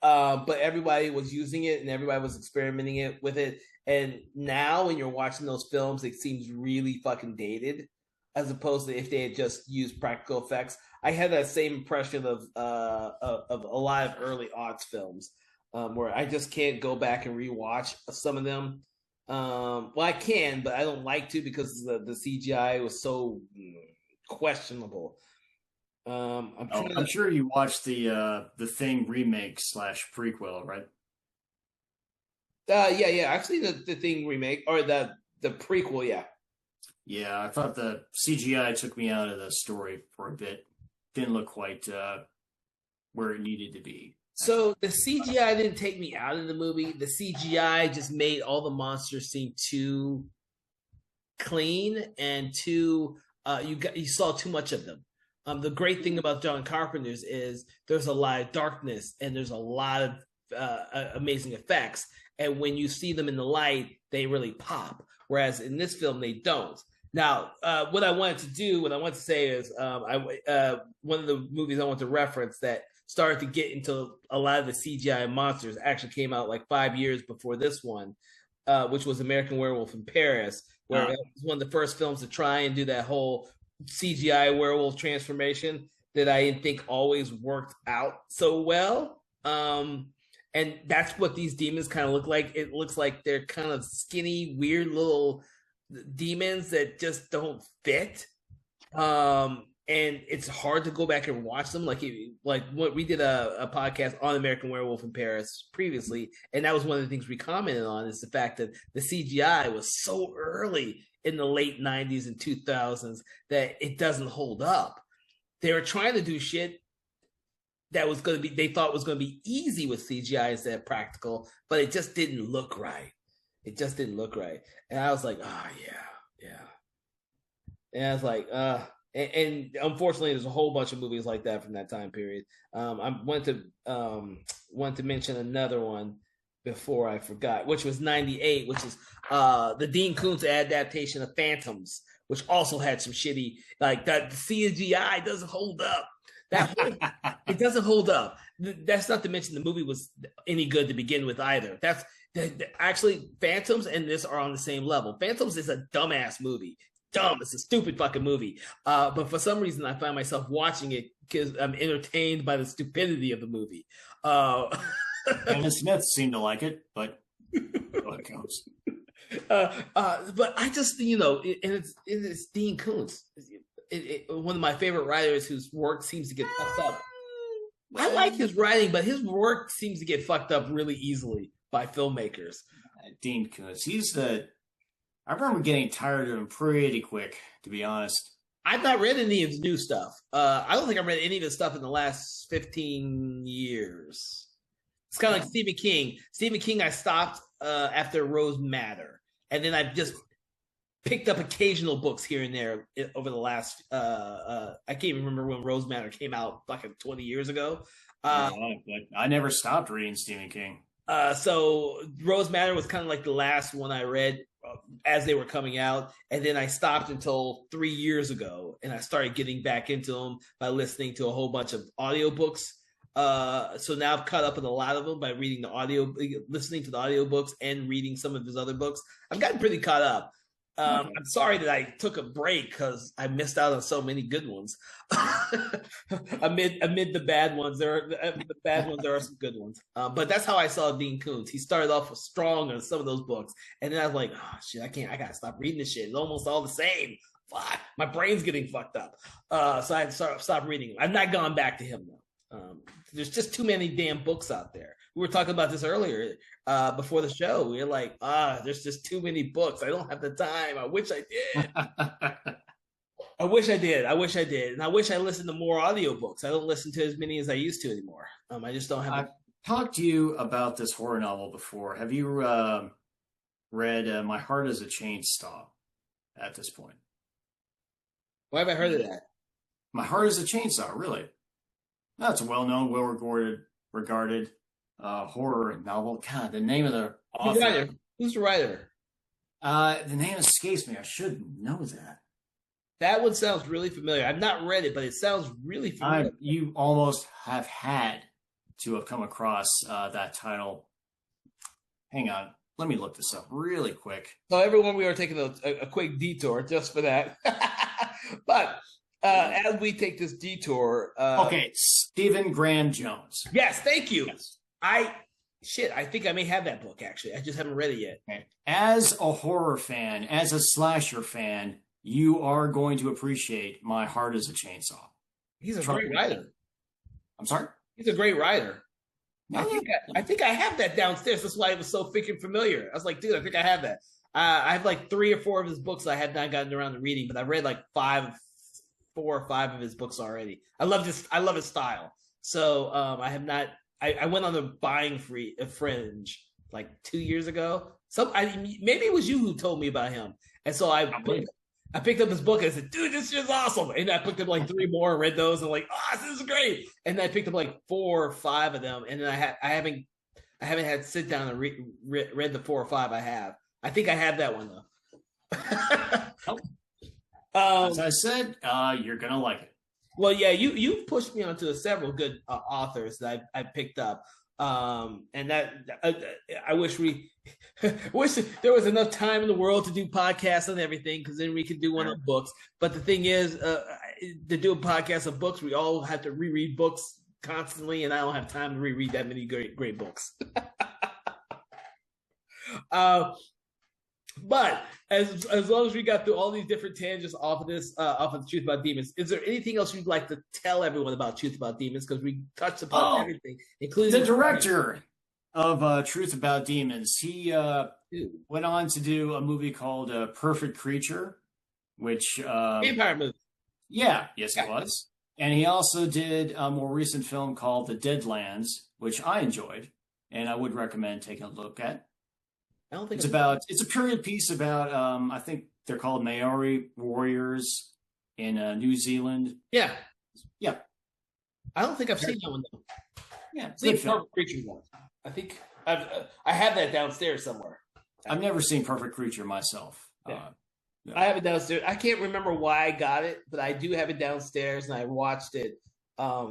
But everybody was using it and everybody was experimenting with it. And now when you're watching those films, it seems really fucking dated, as opposed to if they had just used practical effects. I had that same impression of a lot of early aughts films, where I just can't go back and rewatch some of them. Well, I can, but I don't like to because the CGI was so questionable. I'm sure you watched the Thing remake / prequel, right? Yeah. Actually, the Thing remake or the prequel, yeah. Yeah, I thought the CGI took me out of the story for a bit. Didn't look quite where it needed to be. So the CGI didn't take me out of the movie. The CGI just made all the monsters seem too clean and too. You saw too much of them. The great thing about John Carpenter's is there's a lot of darkness and there's a lot of amazing effects. And when you see them in the light, they really pop. Whereas in this film, they don't. Now, what I wanted to say is, one of the movies I want to reference that started to get into a lot of the CGI monsters actually came out like 5 years before this one, which was American Werewolf in Paris, where it was one of the first films to try and do that whole CGI werewolf transformation that I didn't think always worked out so well. And that's what these demons kind of look like. It looks like they're kind of skinny, weird little demons that just don't fit. And it's hard to go back and watch them. Like what we did a podcast on American Werewolf in Paris previously, and that was one of the things we commented on is the fact that the CGI was so early in the late 90s and 2000s that it doesn't hold up. They were trying to do shit that was going to be, they thought was going to be easy with CGI instead of practical, but it just didn't look right. It just didn't look right. And I was like, yeah. And I was like, and unfortunately, there's a whole bunch of movies like that from that time period. I wanted to mention another one before I forgot, which was 98, which is the Dean Koontz adaptation of Phantoms, which also had some shitty, like that. The CGI doesn't hold up. It doesn't hold up. That's not to mention the movie was any good to begin with either. Actually, Phantoms and this are on the same level. Phantoms is a dumbass movie. Dumb. It's a stupid fucking movie. But for some reason, I find myself watching it because I'm entertained by the stupidity of the movie. Kevin Smith seemed to like it, but it goes. But I just, and it's Dean Koontz, one of my favorite writers whose work seems to get fucked up. I like his writing, but his work seems to get fucked up really easily by filmmakers. Dean Koontz, I remember getting tired of him pretty quick, to be honest. I've not read any of his new stuff. I don't think I've read any of his stuff in the last 15 years. It's kind of like Stephen King. Stephen King, I stopped after Rose Matter. And then I've just picked up occasional books here and there over the last, I can't even remember when Rose Matter came out, fucking 20 years ago. But I never stopped reading Stephen King. So Rose Matter was kind of like the last one I read as they were coming out, and then I stopped until 3 years ago, and I started getting back into them by listening to a whole bunch of audiobooks. So now I've caught up with a lot of them by listening to the audiobooks and reading some of his other books. I've gotten pretty caught up. I'm sorry that I took a break because I missed out on so many good ones. amid the bad ones, there are some good ones. But that's how I saw Dean Koontz. He started off strong on some of those books, and then I was like, oh shit, I gotta stop reading this shit. It's almost all the same. Fuck, my brain's getting fucked up. So I had to stop reading him. I've not gone back to him though. There's just too many damn books out there. We were talking about this earlier before the show. We were like, there's just too many books. I don't have the time. I wish I did. I wish I did. And I wish I listened to more audiobooks. I don't listen to as many as I used to anymore. I just don't have. I've talked to you about this horror novel before. Have you read My Heart is a Chainsaw at this point? Why have I heard of that? My Heart is a Chainsaw, really? That's a well-known, well-regarded horror novel. God, the name of the author. Who's the writer? The name escapes me. I should know that. That one sounds really familiar. I've not read it, but it sounds really familiar. You almost have had to have come across that title. Hang on. Let me look this up really quick. So everyone, we are taking a quick detour just for that. But as we take this detour... okay, Stephen Graham Jones. Yes, thank you. Yes. I think I may have that book, actually. I just haven't read it yet. Okay. As a horror fan, as a slasher fan, you are going to appreciate My Heart is a Chainsaw. He's a great writer. I'm sorry? He's a great writer. I think I have that downstairs. That's why it was so freaking familiar. I was like, dude, I think I have that. I have like 3 or 4 of his books I have not gotten around to reading, but I've read like 4 or 5 of his books already. I love his style. So I have not. I went on a buying fringe like 2 years ago. Maybe it was you who told me about him, and so I picked up his book and I said, dude, this shit's awesome. And I picked up like 3 more and read those and like, this is great. And then I picked up like 4 or 5 of them, and then I haven't had to sit down and read the 4 or 5 I have. I think I have that one though. Um, As I said, you're gonna like it. well, yeah, you pushed me onto several good authors that I picked up, and that I wish we wish there was enough time in the world to do podcasts on everything, because then we could do one on books. But the thing is, to do a podcast of books, we all have to reread books constantly, and I don't have time to reread that many great books. uh, But as long as we got through all these different tangents off of this, off of the Truth About Demons, is there anything else you'd like to tell everyone about Truth About Demons? Because we touched upon everything, including the director of Truth About Demons. He went on to do a movie called Perfect Creature, which vampire movie. Yeah, yes, it was. And he also did a more recent film called The Deadlands, which I enjoyed, and I would recommend taking a look at. I don't think it's a period piece about I think they're called Maori warriors in New Zealand. Yeah. Yeah. I don't think I've seen that one though. Yeah, I've seen Perfect Creature one. I think I have that downstairs somewhere. I've never seen Perfect Creature myself. Yeah. I have it downstairs. I can't remember why I got it, but I do have it downstairs, and I watched it,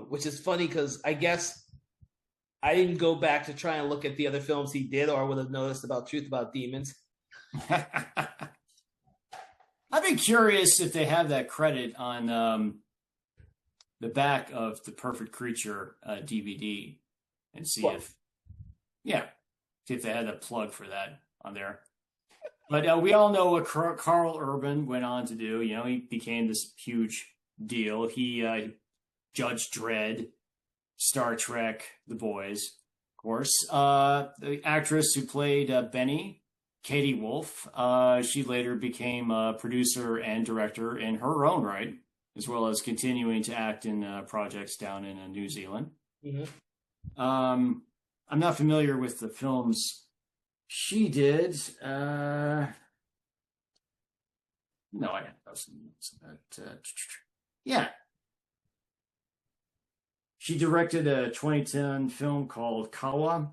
which is funny because I guess I didn't go back to try and look at the other films he did, or I would have noticed about Truth About Demons. I'd be curious if they have that credit on the back of the Perfect Creature DVD and see if they had a plug for that on there. But we all know what Carl Urban went on to do. You know, he became this huge deal. He Judge Dredd, Star Trek, The Boys, of course. The actress who played Benny, Katie Wolf, she later became a producer and director in her own right, as well as continuing to act in projects down in New Zealand. Mm-hmm. I'm not familiar with the films she did. No, I haven't. Yeah. She directed a 2010 film called Kawa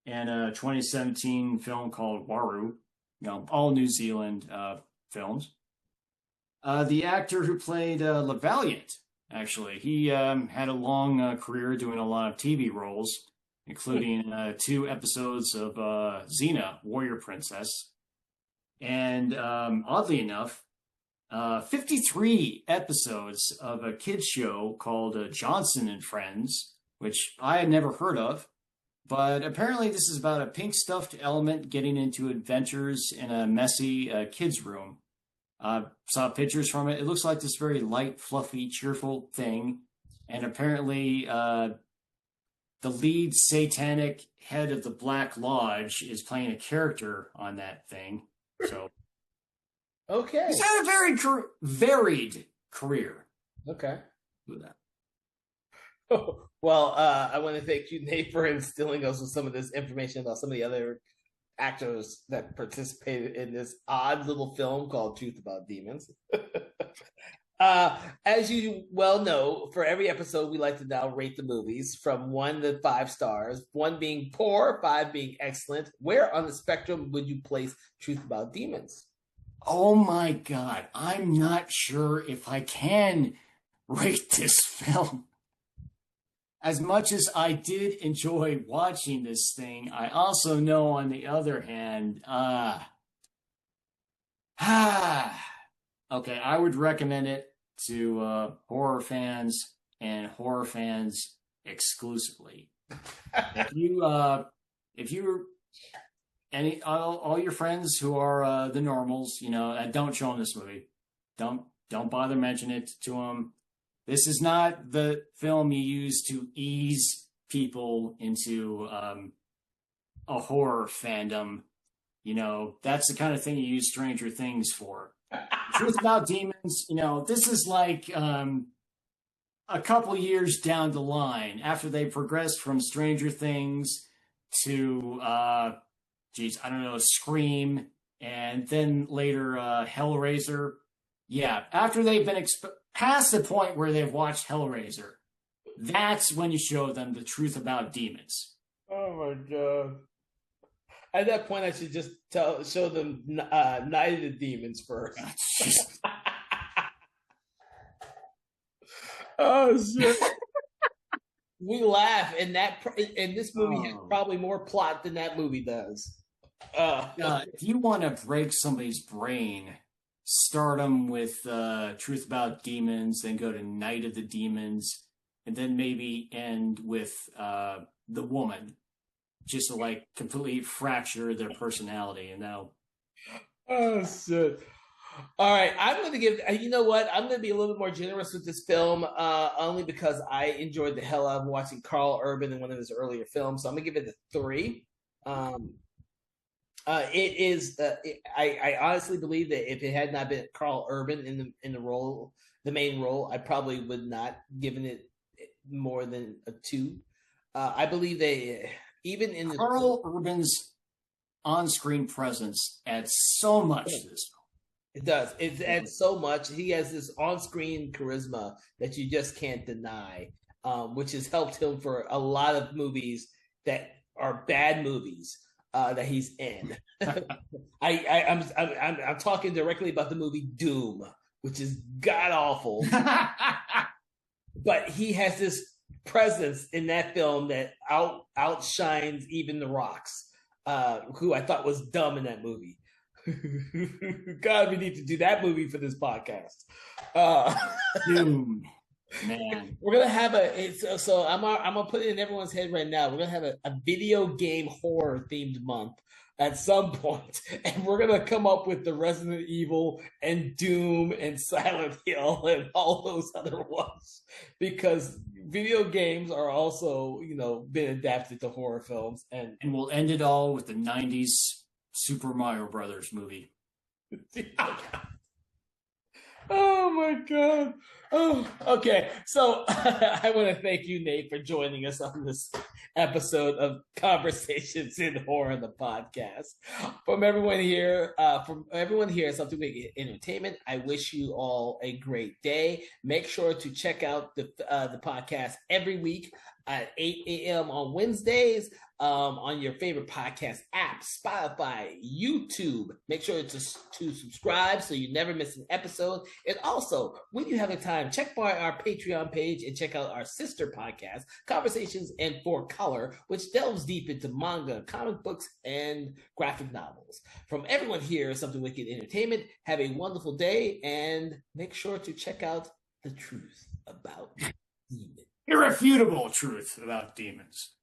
and a 2017 film called Waru. You know, all New Zealand films. The actor who played LaValliant, actually, he had a long career doing a lot of TV roles, including 2 episodes of Xena, Warrior Princess. And oddly enough, 53 episodes of a kids show called Johnson and Friends, which I had never heard of. But apparently this is about a pink stuffed element getting into adventures in a messy kids' room. Saw pictures from it. It looks like this very light, fluffy, cheerful thing. And apparently the lead satanic head of the Black Lodge is playing a character on that thing. So, okay, he's had a very varied career. Okay. With that. Well, I want to thank you, Nate, for instilling us with some of this information about some of the other actors that participated in this odd little film called Truth About Demons. As you well know, for every episode, we like to now rate the movies from 1 to 5 stars, 1 being poor, 5 being excellent. Where on the spectrum would you place Truth About Demons? Oh my God, I'm not sure if I can rate this film. As much as I did enjoy watching this thing, I also know, on the other hand, okay, I would recommend it to horror fans and horror fans exclusively. If you all your friends who are the normals, you know, don't show them this movie. Don't bother mentioning it to them. This is not the film you use to ease people into a horror fandom. You know, that's the kind of thing you use Stranger Things for. Truth About Demons, you know, this is like a couple years down the line after they progressed from Stranger Things to, I don't know, Scream, and then later Hellraiser. Yeah, after they've been past the point where they've watched Hellraiser, that's when you show them the Truth About Demons. Oh my God. At that point, I should just show them Night of the Demons first. Oh shit. We laugh, and this movie has probably more plot than that movie does. If you want to break somebody's brain, start them with Truth About Demons, then go to Night of the Demons, and then maybe end with The Woman, just to like completely fracture their personality. And now, oh shit. All right, I'm going to give. You know what? I'm going to be a little bit more generous with this film, only because I enjoyed the hell out of watching Carl Urban in one of his earlier films. So I'm going to give it a 3. It is. I honestly believe that if it had not been Carl Urban in the role, the main role, I probably would not given it more than a 2. I believe they even in Carl Urban's on-screen presence adds so much to this. It does. It adds so much. He has this on-screen charisma that you just can't deny, which has helped him for a lot of movies that are bad movies that he's in. I'm talking directly about the movie Doom, which is god awful, but he has this presence in that film that outshines even The Rock's, who I thought was dumb in that movie. God, we need to do that movie for this podcast. Doom, man. We're gonna have I'm gonna put it in everyone's head right now. We're gonna have a video game horror themed month at some point, and we're gonna come up with the Resident Evil and Doom and Silent Hill and all those other ones, because video games are also, been adapted to horror films, and we'll end it all with the 90s Super Mario Brothers movie. Oh my god. Oh, okay. So I want to thank you, Nate, for joining us on this episode of Conversations in Horror, the podcast. From everyone here at Something Big Entertainment, I wish you all a great day. Make sure to check out the podcast every week at 8 a.m. on Wednesdays, on your favorite podcast app, Spotify, YouTube. Make sure to subscribe so you never miss an episode. And also, when you have a time, check by our Patreon page and check out our sister podcast, Conversations in 4Color, which delves deep into manga, comic books, and graphic novels. From everyone here at Something Wicked Entertainment, have a wonderful day, and make sure to check out the truth about demons. Irrefutable truth about demons.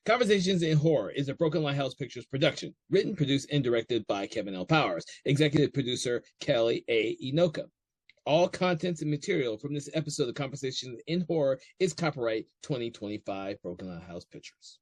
Conversations in Horror is a Broken Lighthouse Pictures production, written, produced, and directed by Kevin L. Powers, executive producer Kelly A. Inoka. All contents and material from this episode of Conversations in Horror is copyright 2025 Broken Lighthouse Pictures.